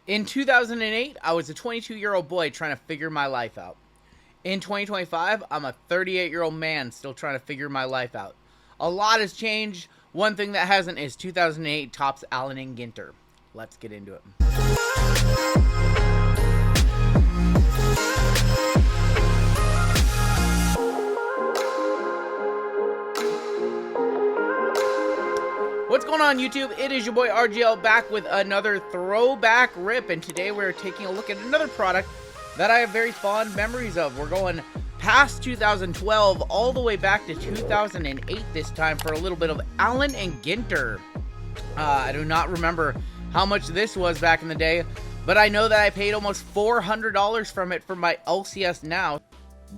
In 2008, I was a 22-year-old boy trying to figure my life out. In 2025, I'm a 38-year-old man still trying to figure my life out. A lot has changed. One thing that hasn't is 2008 tops Allen and Ginter. Let's get into it. What's going on, YouTube? It is your boy RGL back with another throwback rip, and today we're taking a look at another product that I have very fond memories of. We're going past 2012 all the way back to 2008 this time for a little bit of Allen and Ginter. I do not remember how much this was back in the day, but I know that I paid almost $400 from it for my LCS now.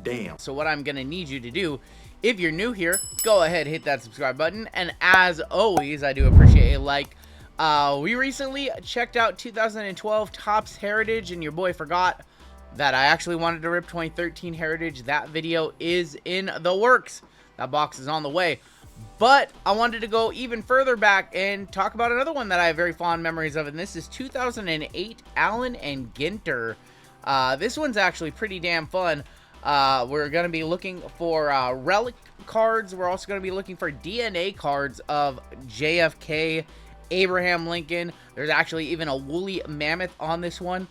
Damn. So what I'm going to need you to do, if you're new here, go ahead, hit that subscribe button, and as always, I do appreciate a like. We recently checked out 2012 Topps Heritage, and your boy forgot that I actually wanted to rip 2013 Heritage. That video is in the works. That box is on the way. But I wanted to go even further back and talk about another one that I have very fond memories of, and this is 2008 Allen and Ginter. This one's actually pretty damn fun. We're going to be looking for relic cards. We're also going to be looking for DNA cards of JFK, Abraham Lincoln. There's actually even a Wooly Mammoth on this one.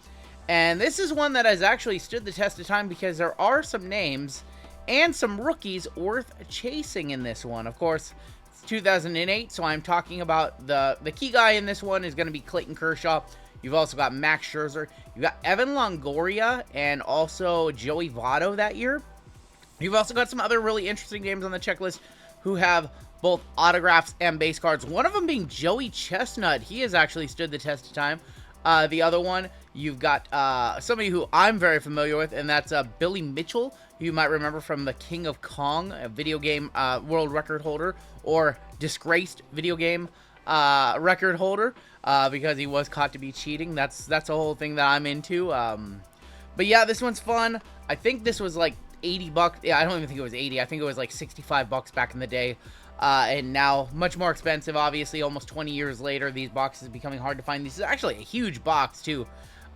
And this is one that has actually stood the test of time because there are some names and some rookies worth chasing in this one. Of course, it's 2008, so I'm talking about the key guy in this one is going to be Clayton Kershaw. You've also got Max Scherzer. You've got Evan Longoria and also Joey Votto that year. You've also got some other really interesting names on the checklist who have both autographs and base cards. One of them being Joey Chestnut. He has actually stood the test of time. The other one, you've got somebody who I'm very familiar with, and that's Billy Mitchell, who you might remember from the King of Kong, a video game world record holder, or disgraced video game record holder, because he was caught to be cheating. That's a whole thing that I'm into. But yeah, this one's fun. I think this was like 80 bucks. Yeah, I don't even think it was 80. I think it was like 65 bucks back in the day. And now much more expensive, obviously. Almost 20 years later, these boxes are becoming hard to find. This is actually a huge box too.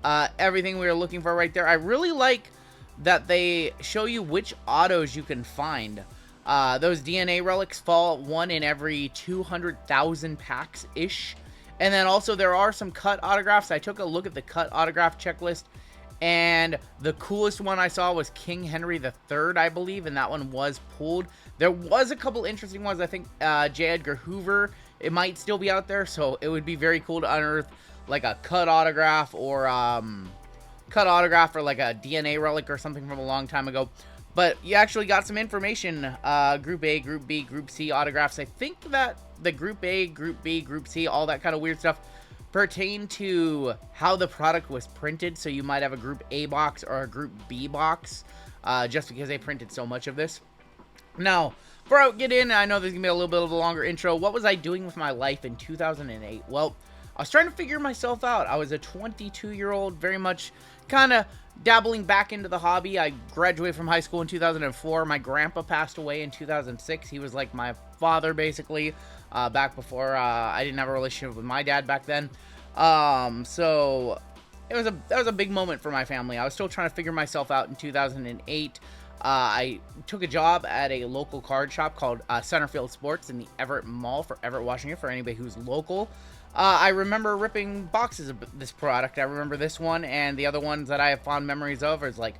Everything we were looking for right there. I really like that they show you which autos you can find. Those DNA relics fall one in every 200,000 packs ish. And then also there are some cut autographs. I took a look at the cut autograph checklist, and the coolest one I saw was King Henry III, I believe, and that one was pulled. There was a couple interesting ones. I think J. Edgar Hoover, it might still be out there, so it would be very cool to unearth like a cut autograph or like a DNA relic or something from a long time ago. But you actually got some information, Group A, Group B, Group C autographs. I think that the Group A, Group B, Group C, all that kind of weird stuff pertain to how the product was printed. So you might have a Group A box or a Group B box, just because they printed so much of this. Now, before I get in, I know there's going to be a little bit of a longer intro. What was I doing with my life in 2008? Well, I was trying to figure myself out. I was a 22-year-old, very much kind of dabbling back into the hobby. I graduated from high school in 2004. My grandpa passed away in 2006. He was like my father, basically, back before I didn't have a relationship with my dad back then. So that was a big moment for my family. I was still trying to figure myself out in 2008. I took a job at a local card shop called Centerfield Sports in the Everett Mall for Everett, Washington, for anybody who's local. I remember ripping boxes of this product. I remember this one, and the other ones that I have fond memories of is like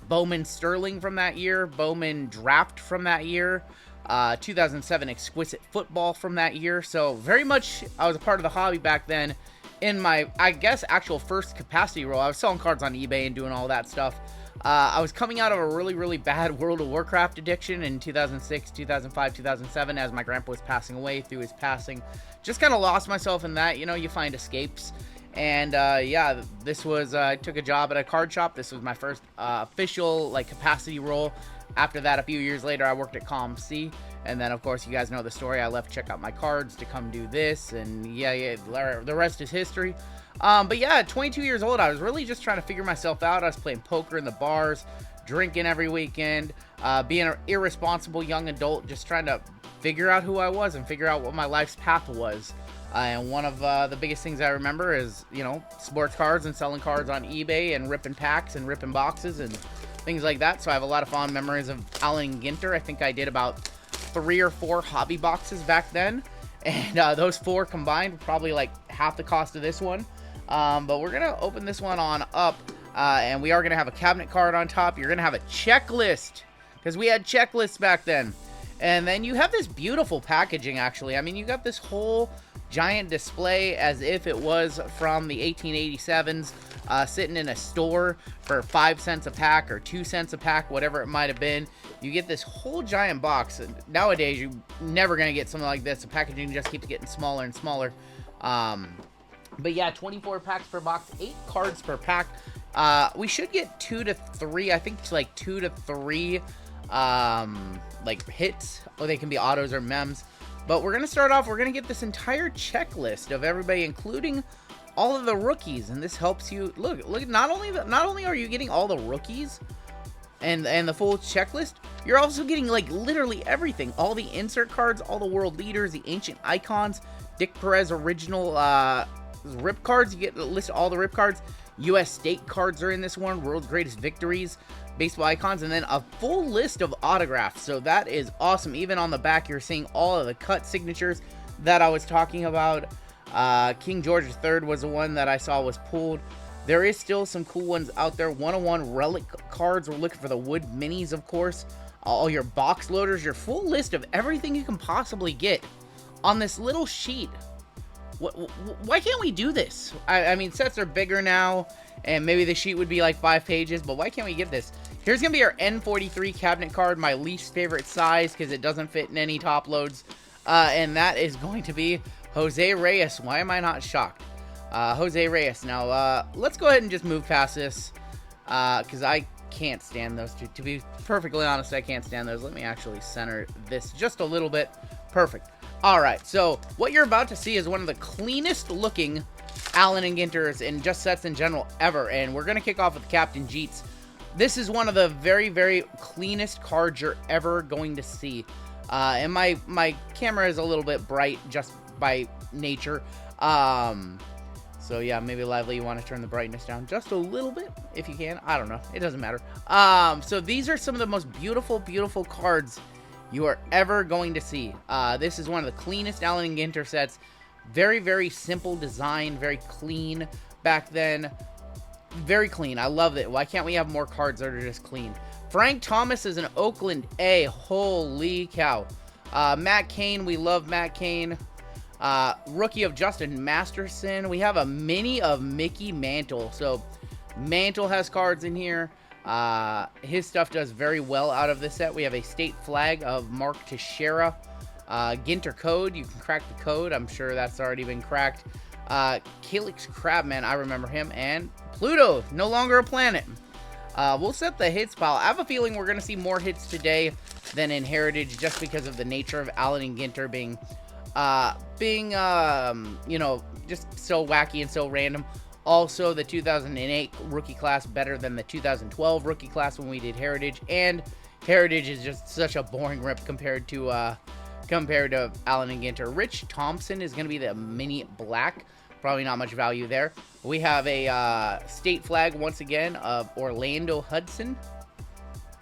Bowman Sterling from that year, Bowman Draft from that year, 2007 Exquisite Football from that year. So very much I was a part of the hobby back then in my, I guess, actual first capacity role. I was selling cards on eBay and doing all that stuff. I was coming out of a really, really bad World of Warcraft addiction in 2006, 2005, 2007 as my grandpa was passing away. Through his passing, just kind of lost myself in that. You know, you find escapes. And yeah, this was, I took a job at a card shop. This was my first official like capacity role. After that, a few years later, I worked at ComC. And then, of course, you guys know the story. I left Check Out My Cards to come do this. And yeah, the rest is history. But yeah, 22 years old, I was really just trying to figure myself out. I was playing poker in the bars, drinking every weekend, being an irresponsible young adult, just trying to figure out who I was and figure out what my life's path was. And one of the biggest things I remember is, you know, sports cards and selling cards on eBay and ripping packs and ripping boxes and things like that. So I have a lot of fond memories of Allen and Ginter. I think I did about 3 or 4 hobby boxes back then. And those 4 combined were probably like half the cost of this one. But we're going to open this one on up. And we are going to have a cabinet card on top. You're going to have a checklist, because we had checklists back then. And then you have this beautiful packaging, actually. I mean, you got this whole giant display as if it was from the 1887s, sitting in a store for 5 cents a pack or 2 cents a pack, whatever it might have been. You get this whole giant box. Nowadays, you're never going to get something like this. The packaging just keeps getting smaller and smaller. But yeah, 24 packs per box, 8 cards per pack. We should get 2 to 3, I think it's like 2 to 3 like hits, or they can be autos or mems. But we're going to start off, we're going to get this entire checklist of everybody, including all of the rookies. And this helps you, look, not only are you getting all the rookies and the full checklist, you're also getting like literally everything. All the insert cards, all the world leaders, the ancient icons, Dick Perez original rip cards. You get a list of all the rip cards. U.S. state cards are in this one, world's greatest victories, baseball icons, and then a full list of autographs. So that is awesome. Even on the back, you're seeing all of the cut signatures that I was talking about. King George III was the one that I saw was pulled. There is still some cool ones out there. 101 relic cards. We're looking for the wood minis, of course. All your box loaders, your full list of everything you can possibly get on this little sheet. Why can't we do this? I mean, sets are bigger now, and maybe the sheet would be like 5 pages, but why can't we get this? Here's going to be our N43 cabinet card, my least favorite size because it doesn't fit in any top loads, and that is going to be Jose Reyes. Why am I not shocked? Jose Reyes. Now, let's go ahead and just move past this, because I can't stand those two. To be perfectly honest, I can't stand those. Let me actually center this just a little bit. Perfect. Alright, so what you're about to see is one of the cleanest looking Allen and Ginters and just sets in general ever. And we're going to kick off with Captain Jeets. This is one of the very, very cleanest cards you're ever going to see. And my camera is a little bit bright just by nature. So yeah, maybe Lively, you want to turn the brightness down just a little bit if you can. I don't know. It doesn't matter. So these are some of the most beautiful, beautiful cards you are ever going to see. This is one of the cleanest Allen and Ginter sets. Very, very simple design. Very clean back then. Very clean. I love it. Why can't we have more cards that are just clean? Frank Thomas is an Oakland A. Holy cow. Matt Cain. We love Matt Cain. Rookie of Justin Masterson. We have a mini of Mickey Mantle. So Mantle has cards in here. His stuff does very well out of this set. We have a state flag of Mark Teixeira. Ginter code. You can crack the code. I'm sure that's already been cracked. Calyx Crabman. I remember him. And Pluto. No longer a planet. We'll set the hits pile. I have a feeling we're going to see more hits today than in Heritage just because of the nature of Allen and Ginter being you know, just so wacky and so random. Also, the 2008 rookie class better than the 2012 rookie class when we did Heritage, and Heritage is just such a boring rip compared to Allen and Ginter. Rich Thompson is going to be the mini black. Probably not much value there. We have a state flag once again of Orlando Hudson.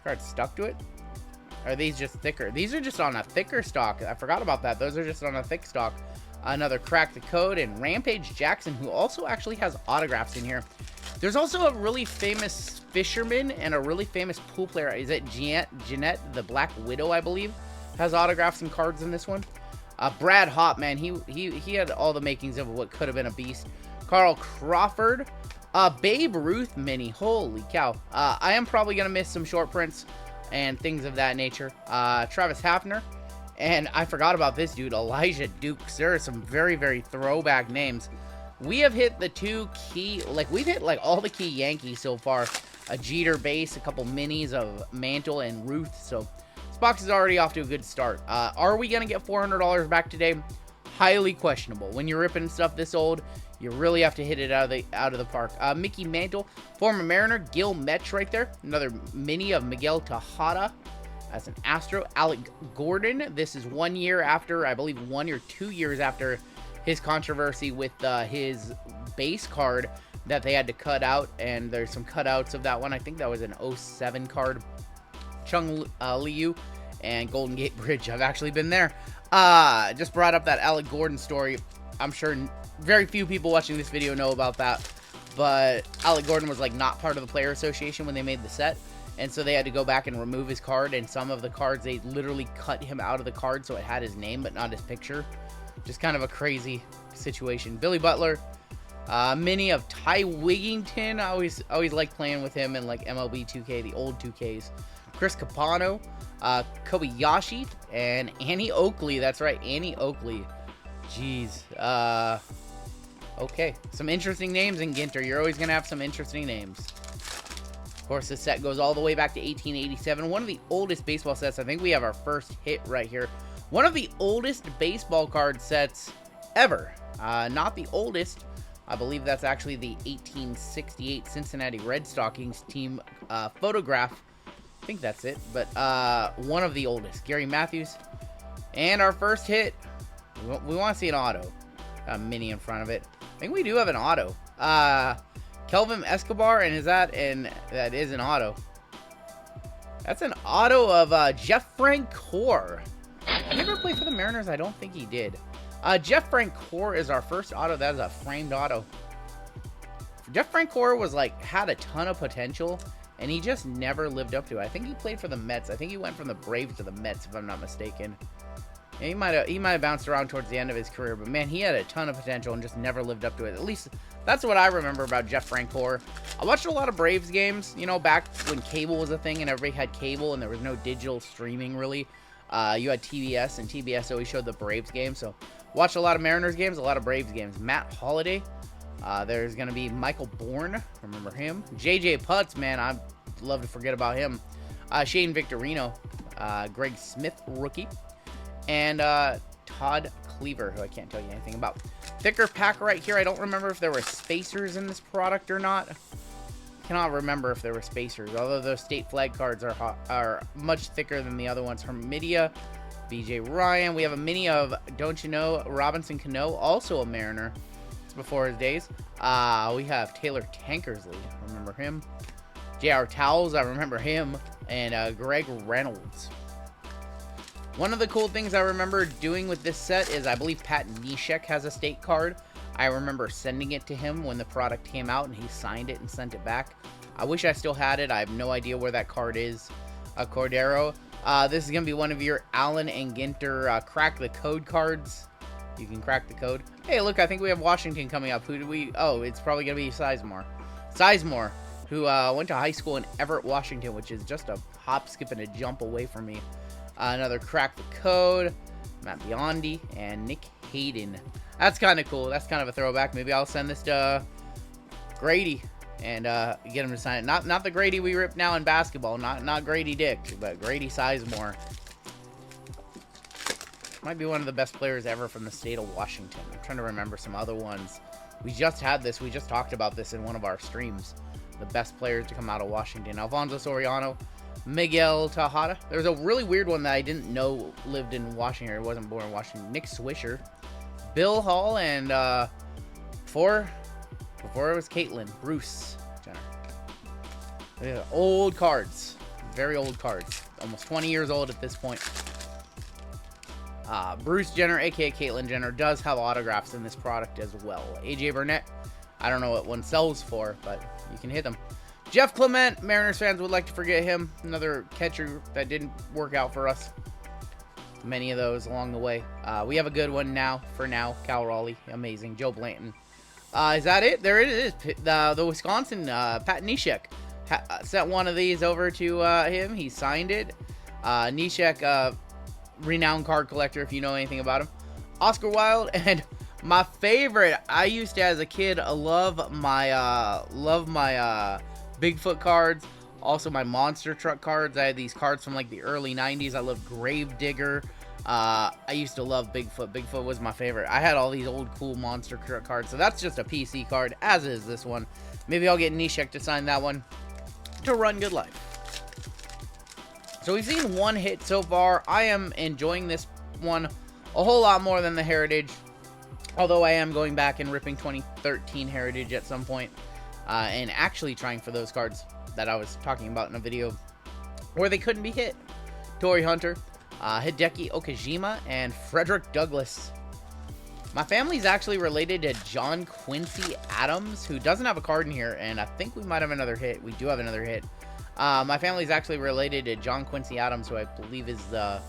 Card stuck to it. Or are these just thicker? These are just on a thicker stock. I forgot about that. Those are just on a thick stock. Another Crack the Code and Rampage Jackson, who also actually has autographs in here. There's also a really famous fisherman and a really famous pool player. Is it Jeanette, the Black Widow, I believe, has autographs and cards in this one. Brad Hopp, man, he had all the makings of what could have been a beast. Carl Crawford, Babe Ruth mini. Holy cow. I am probably going to miss some short prints and things of that nature. Travis Hafner. And I forgot about this dude, Elijah Dukes. There are some very, very throwback names. We have hit the 2 key, like we've hit like all the key Yankees so far. A Jeter base, a couple minis of Mantle and Ruth. So this box is already off to a good start. Are we going to get $400 back today? Highly questionable. When you're ripping stuff this old, you really have to hit it out of the park. Mickey Mantle, former Mariner, Gil Metch right there. Another mini of Miguel Tejada. as an Astro. Alec Gordon, this is 1 year after, I believe 1 or 2 years after his controversy with his base card that they had to cut out, and there's some cutouts of that one. I think that was an 07 card. Chung Liu and Golden Gate Bridge. I've actually been there. Just brought up that Alec Gordon story. I'm sure very few people watching this video know about that, but Alec Gordon was like not part of the player association when they made the set, and so they had to go back and remove his card, and some of the cards, they literally cut him out of the card so it had his name but not his picture. Just kind of a crazy situation. Billy Butler, mini of Ty Wigington. I always like playing with him in like MLB 2K, the old 2Ks. Chris Capano, Kobayashi, and Annie Oakley. That's right, Annie Oakley. Jeez. Okay, some interesting names in Ginter. You're always going to have some interesting names. Of course, this set goes all the way back to 1887. One of the oldest baseball sets. I think we have our first hit right here. One of the oldest baseball card sets ever. Not the oldest. I believe that's actually the 1868 Cincinnati Red Stockings team photograph. I think that's it, but one of the oldest. Gary Matthews. And our first hit, we want to see an auto. A mini in front of it. I think we do have an auto. Kelvin Escobar, and that is an auto. That's an auto of Jeff Francoeur. Did he ever play for the Mariners? I don't think he did. Jeff Francoeur is our first auto. That is a framed auto. Jeff Francoeur was like, had a ton of potential, and he just never lived up to it. I think he played for the Mets. I think he went from the Braves to the Mets, if I'm not mistaken. And he might have bounced around towards the end of his career, but man, he had a ton of potential and just never lived up to it. At least that's what I remember about Jeff Francoeur. I watched a lot of Braves games, you know, back when cable was a thing and everybody had cable and there was no digital streaming really. You had TBS, and TBS always showed the Braves games. So watched a lot of Mariners games, a lot of Braves games. Matt Holliday. There's going to be Michael Bourne. Remember him. JJ Putz, man, I'd love to forget about him. Shane Victorino. Greg Smith, rookie. And Todd Cleaver, who I can't tell you anything about. Thicker pack right here. I don't remember if there were spacers in this product or not. Cannot remember if there were spacers, although those state flag cards are much thicker than the other ones. Hermidia, BJ Ryan. We have a mini of Don't You Know Robinson Cano, also a Mariner. It's before his days. We have Taylor Tankersley. Remember him. J.R. Towles. I remember him. And Greg Reynolds. One of the cool things I remember doing with this set is I believe Pat Neshek has a state card. I remember sending it to him when the product came out, and he signed it and sent it back. I wish I still had it. I have no idea where that card is. Cordero. This is going to be one of your Allen and Ginter crack the code cards. You can crack the code. Hey, look, I think we have Washington coming up. Who do we... Oh, it's probably going to be Sizemore. Sizemore, who went to high school in Everett, Washington, which is just a hop, skip, and a jump away from me. Another crack the code. Matt Biondi and Nick Hayden. That's kind of cool. That's kind of a throwback. Maybe I'll send this to Grady and get him to sign it. Not the Grady we rip now in basketball. Not Grady Dick, but Grady Sizemore. Might be one of the best players ever from the state of Washington. I'm trying to remember some other ones. We just had this. We just talked about this in one of our streams. The best players to come out of Washington. Alfonso Soriano. Miguel Tejada. There's a really weird one that I didn't know lived in Washington, or wasn't born in Washington. Nick Swisher. Bill Hall, and before it was Caitlin, Bruce Jenner. Yeah, old cards. Very old cards. Almost 20 years old at this point. Bruce Jenner, aka Caitlyn Jenner, does have autographs in this product as well. AJ Burnett. I don't know what one sells for, but you can hit them. Jeff Clement, Mariners fans would like to forget him. Another catcher that didn't work out for us. Many of those along the way. We have a good one now, for now. Cal Raleigh, amazing. Joe Blanton. Is that it? There it is. The Wisconsin, Pat Neshek. Sent one of these over to him. He signed it. Neshek, renowned card collector, if you know anything about him. Oscar Wilde, and my favorite, I used to, as a kid, love my Bigfoot cards, also my monster truck cards. I had these cards from like the early 90s. I love Gravedigger. I used to love Bigfoot. Bigfoot was my favorite. I had all these old cool monster truck cards, so that's just a PC card, as is this one. Maybe I'll get Neshek to sign that one to run good life. So we've seen one hit so far. I am enjoying this one a whole lot more than the Heritage. Although I am going back and ripping 2013 Heritage at some point. And actually trying for those cards that I was talking about in a video where they couldn't be hit. Torii Hunter, Hideki Okajima, and Frederick Douglass. My family's actually related to John Quincy Adams, who doesn't have a card in here, and I think we might have another hit. We do have another hit. My family's actually related to John Quincy Adams, who I believe is the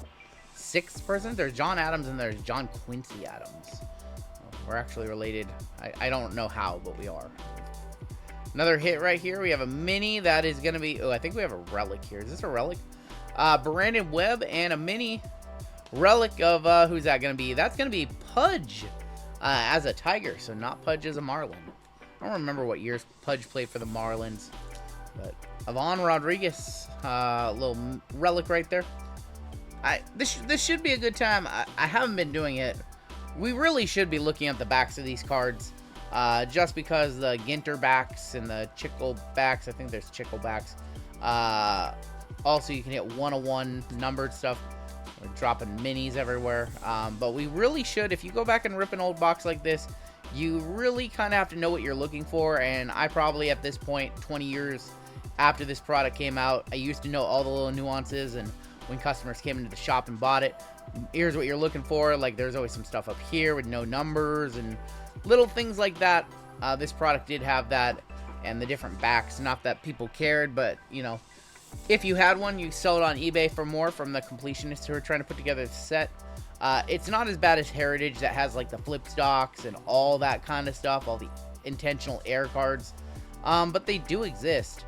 6th person. There's John Adams and there's John Quincy Adams. We're actually related. I don't know how, but we are. Another hit right here. We have a mini that is going to be... Oh, I think we have a relic here. Is this a relic? Brandon Webb and a mini relic of... who's that going to be? That's going to be Pudge as a Tiger. So not Pudge as a Marlin. I don't remember what years Pudge played for the Marlins. But Ivan Rodriguez. Little relic right there. This should be a good time. I haven't been doing it. We really should be looking at the backs of these cards. Just because the Ginter backs and the Chickle backs, I think there's Chickle backs. Also, you can hit 101 numbered stuff. We're dropping minis everywhere. But we really should, if you go back and rip an old box like this, you really kind of have to know what you're looking for. And I probably, at this point, 20 years after this product came out, I used to know all the little nuances. And when customers came into the shop and bought it, here's what you're looking for. Like, there's always some stuff up here with no numbers and little things like that. This product did have that, and the different backs. Not that people cared, but, you know, if you had one, you sell it on eBay for more from the completionists who are trying to put together the set. It's not as bad as Heritage that has, like, the flip stocks and all that kind of stuff, all the intentional air cards. But they do exist,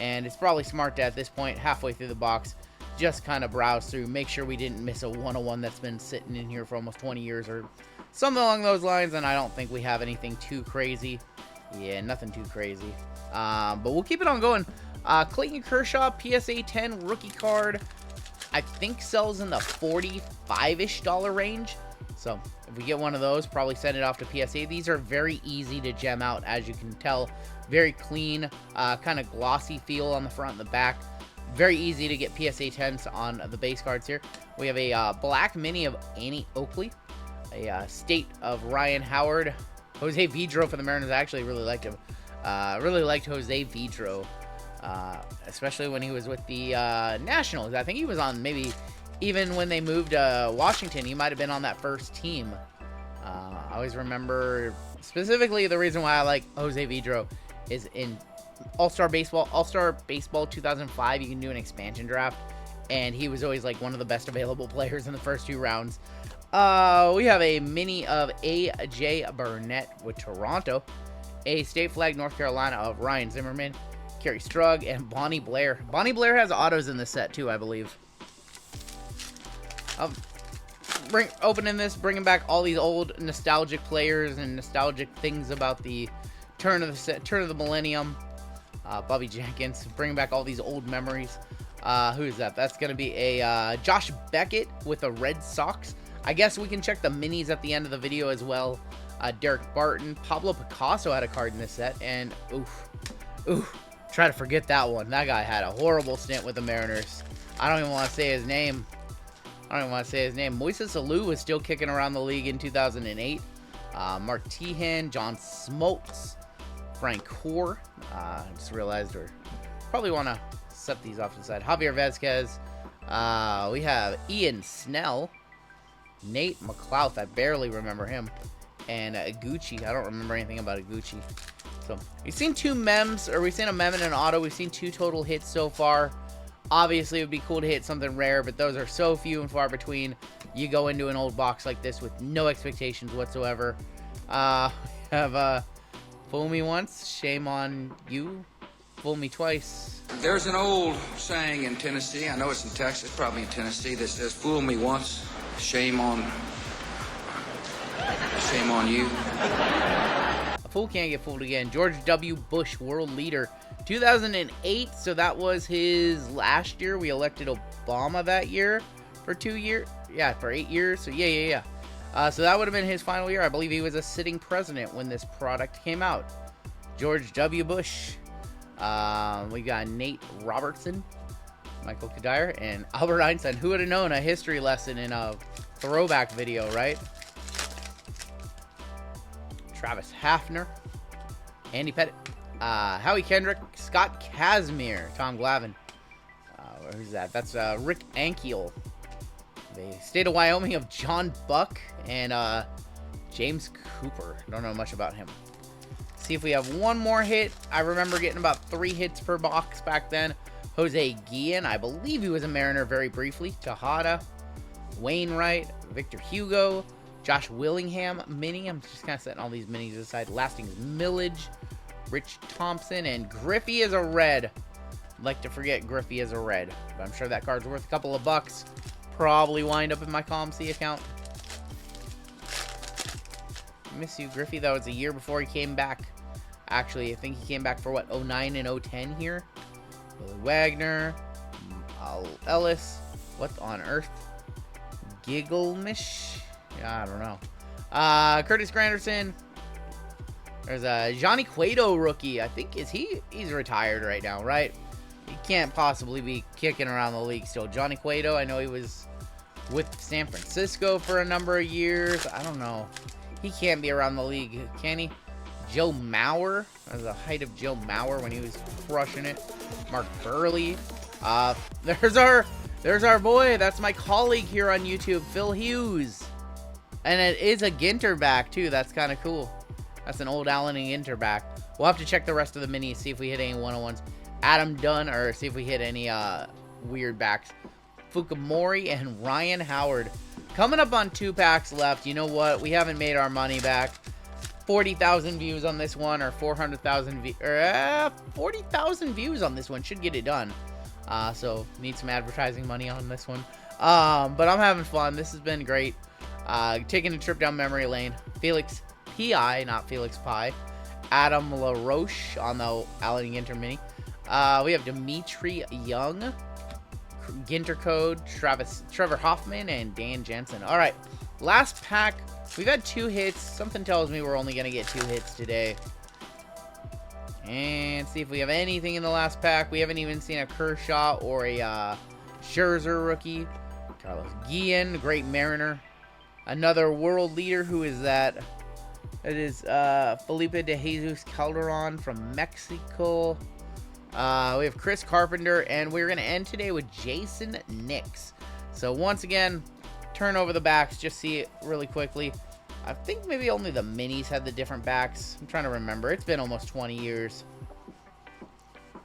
and it's probably smart to, at this point, halfway through the box, just kind of browse through, make sure we didn't miss a 101 that's been sitting in here for almost 20 years or something along those lines, and I don't think we have anything too crazy. Yeah, nothing too crazy. But we'll keep it on going. Clayton Kershaw, PSA 10 rookie card. I think sells in the $45-ish range. So if we get one of those, probably send it off to PSA. These are very easy to gem out, as you can tell. Very clean, kind of glossy feel on the front and the back. Very easy to get PSA 10s on the base cards here. We have a black mini of Annie Oakley. A state of Ryan Howard. Jose Vidro for the Mariners. I actually really liked him. Really liked Jose Vidro. Especially when he was with the Nationals. I think he was on maybe even when they moved to Washington. He might have been on that first team. I always remember specifically the reason why I like Jose Vidro is in All-Star Baseball 2005. You can do an expansion draft. And he was always like one of the best available players in the first 2 rounds. We have a mini of A.J. Burnett with Toronto. A State Flag North Carolina of Ryan Zimmerman, Kerry Strug, and Bonnie Blair. Bonnie Blair has autos in this set too, I believe. Opening this, bringing back all these old nostalgic players and nostalgic things about the turn of the millennium. Bobby Jenkins, bringing back all these old memories. Who is that? That's going to be a Josh Beckett with the Red Sox. I guess we can check the minis at the end of the video as well. Derek Barton. Pablo Picasso had a card in this set. And, try to forget that one. That guy had a horrible stint with the Mariners. I don't even want to say his name. Moises Alou was still kicking around the league in 2008. Mark Tehan, John Smoltz, Frank Hoare. I just realized we probably want to set these off to the side. Javier Vazquez. We have Ian Snell. Nate McLouth, I barely remember him. And Gucci, I don't remember anything about Gucci. So, we've seen 2 mems, or we've seen a mem and an auto. We've seen 2 total hits so far. Obviously, it would be cool to hit something rare, but those are so few and far between. You go into an old box like this with no expectations whatsoever. We have, fool me once, shame on you. Fool me twice. There's an old saying in Tennessee, I know it's in Texas, probably in Tennessee, that says, fool me once, shame on you. A fool can't get fooled again. George W. Bush, world leader, 2008. So that was his last year. We elected Obama that year for 2 years. Yeah, for 8 years. So yeah. So that would have been his final year. I believe he was a sitting president when this product came out. George W. Bush. We got Nate Robertson. Michael Kadire, and Albert Einstein. Who would have known? A history lesson in a throwback video, right? Travis Hafner, Andy Pettit, Howie Kendrick, Scott Kazmir, Tom Glavine. Who's that? That's Rick Ankiel. The state of Wyoming of John Buck and James Cooper. Don't know much about him. See if we have one more hit. I remember getting about 3 hits per box back then. Jose Guillen, I believe he was a Mariner very briefly. Tejada, Wainwright, Victor Hugo, Josh Willingham, mini. I'm just kind of setting all these minis aside. Lastings Millage, Rich Thompson, and Griffey is a red. I'd like to forget Griffey is a red, but I'm sure that card's worth a couple of bucks. Probably wind up in my ComC account. Miss you, Griffey. That was a year before he came back. Actually, I think he came back for what, 09 and 010 here. Billy Wagner, Ellis. What on earth? Gigglemish. Yeah, I don't know. Curtis Granderson. There's a Johnny Cueto rookie. I think he's retired right now, right? He can't possibly be kicking around the league still. Johnny Cueto, I know he was with San Francisco for a number of years. I don't know. He can't be around the league, can he? Joe Mauer. That was the height of Joe Mauer when he was crushing it. Mark Burley. There's our boy. That's my colleague here on YouTube, Phil Hughes. And it is a Ginter back, too. That's kind of cool. That's an old Allen and Ginter back. We'll have to check the rest of the minis, see if we hit any 101s. Adam Dunn, or see if we hit any weird backs. Fukumori and Ryan Howard. Coming up on 2 packs left. You know what? We haven't made our money back. 40,000 views on this one, or 400,000 40,000 views on this one. Should get it done. So, need some advertising money on this one. But I'm having fun. This has been great. Taking a trip down memory lane. Felix P.I., not Felix Pie. Adam LaRoche on the Allen and Ginter mini. We have Dimitri Young, Ginter Code, Trevor Hoffman, and Dan Jensen. All right, last pack. We've had 2 hits. Something tells me we're only going to get 2 hits today. And see if we have anything in the last pack. We haven't even seen a Kershaw or a Scherzer rookie. Carlos Guillen, great Mariner. Another world leader. Who is that? It is Felipe de Jesus Calderon from Mexico. We have Chris Carpenter, and we're going to end today with Jason Nix. So once again, turn over the backs, just see it really quickly. I think maybe only the minis had the different backs. I'm trying to remember. It's been almost 20 years.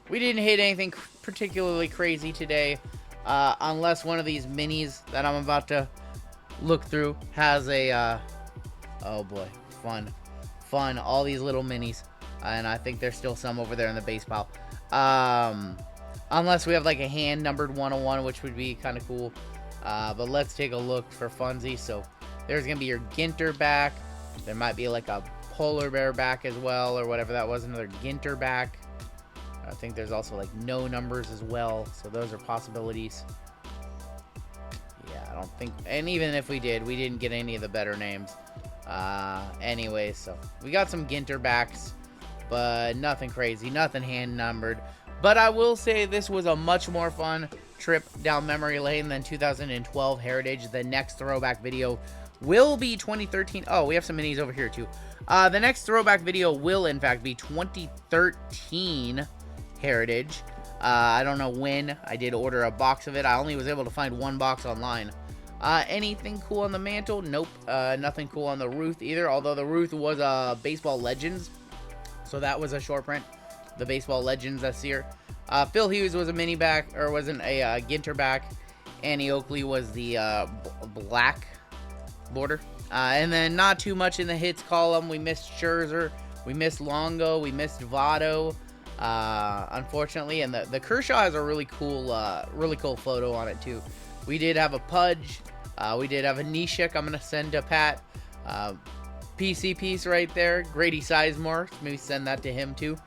We didn't hit anything particularly crazy today, unless one of these minis that I'm about to look through has a, oh boy, fun, all these little minis. And I think there's still some over there in the base pile. Unless we have like a hand numbered 101, which would be kind of cool. But let's take a look for funsies. So there's gonna be your Ginter back. There might be like a polar bear back as well, or whatever that was, another Ginter back. I think there's also like no numbers as well, so those are possibilities. Yeah, I don't think, and even if we did, we didn't get any of the better names. Anyway, so we got some Ginter backs, but nothing crazy, nothing hand numbered. But I will say this was a much more fun trip down memory lane than 2012 Heritage. The next throwback video will be 2013. Oh, we have some minis over here too. The next throwback video will in fact be 2013 Heritage. I don't know when. I did order a box of it. I only was able to find 1 box online. Anything cool on the mantle? Nope. Nothing cool on the Ruth either, although the Ruth was Baseball Legends, so that was a short print. The Baseball Legends this year. Phil Hughes was a mini back, or wasn't a Ginter back. Annie Oakley was the black border. And then not too much in the hits column. We missed Scherzer, we missed Longo, we missed Votto, unfortunately. And the Kershaw has a really cool photo on it too. We did have a Pudge. We did have a Nishik. I'm gonna send to Pat. PC piece right there. Grady Sizemore. Maybe send that to him too.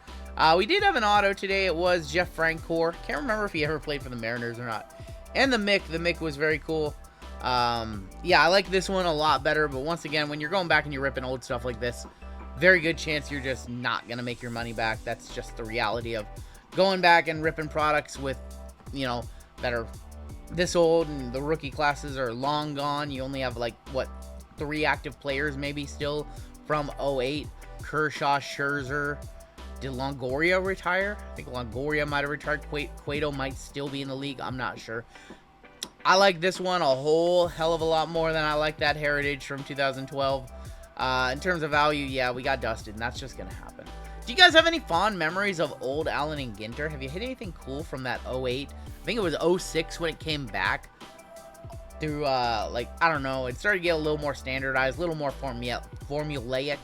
We did have an auto today. It was Jeff Francoeur. Can't remember if he ever played for the Mariners or not. And the Mick. The Mick was very cool. Yeah, I like this one a lot better. But once again, when you're going back and you're ripping old stuff like this, very good chance you're just not going to make your money back. That's just the reality of going back and ripping products with, you know, that are this old, and the rookie classes are long gone. You only have like, what, 3 active players maybe still from '08. Kershaw, Scherzer. Did Longoria retire? I think Longoria might have retired. Cueto might still be in the league. I'm not sure. I like this one a whole hell of a lot more than I like that Heritage from 2012. In terms of value, yeah, we got dusted, and that's just going to happen. Do you guys have any fond memories of old Allen and Ginter? Have you hit anything cool from that '08? I think it was '06 when it came back. Through, like, I don't know, it started to get a little more standardized, a little more formulaic.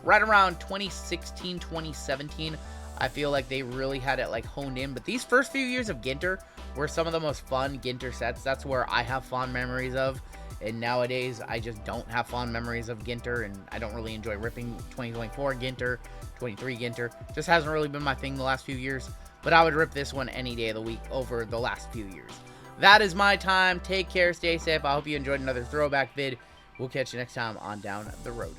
Right around 2016, 2017, I feel like they really had it, like, honed in. But these first few years of Ginter were some of the most fun Ginter sets. That's where I have fond memories of. And nowadays, I just don't have fond memories of Ginter, and I don't really enjoy ripping 2024 Ginter, 23 Ginter. Just hasn't really been my thing the last few years. But I would rip this one any day of the week over the last few years. That is my time. Take care. Stay safe. I hope you enjoyed another throwback vid. We'll catch you next time on Down the Road.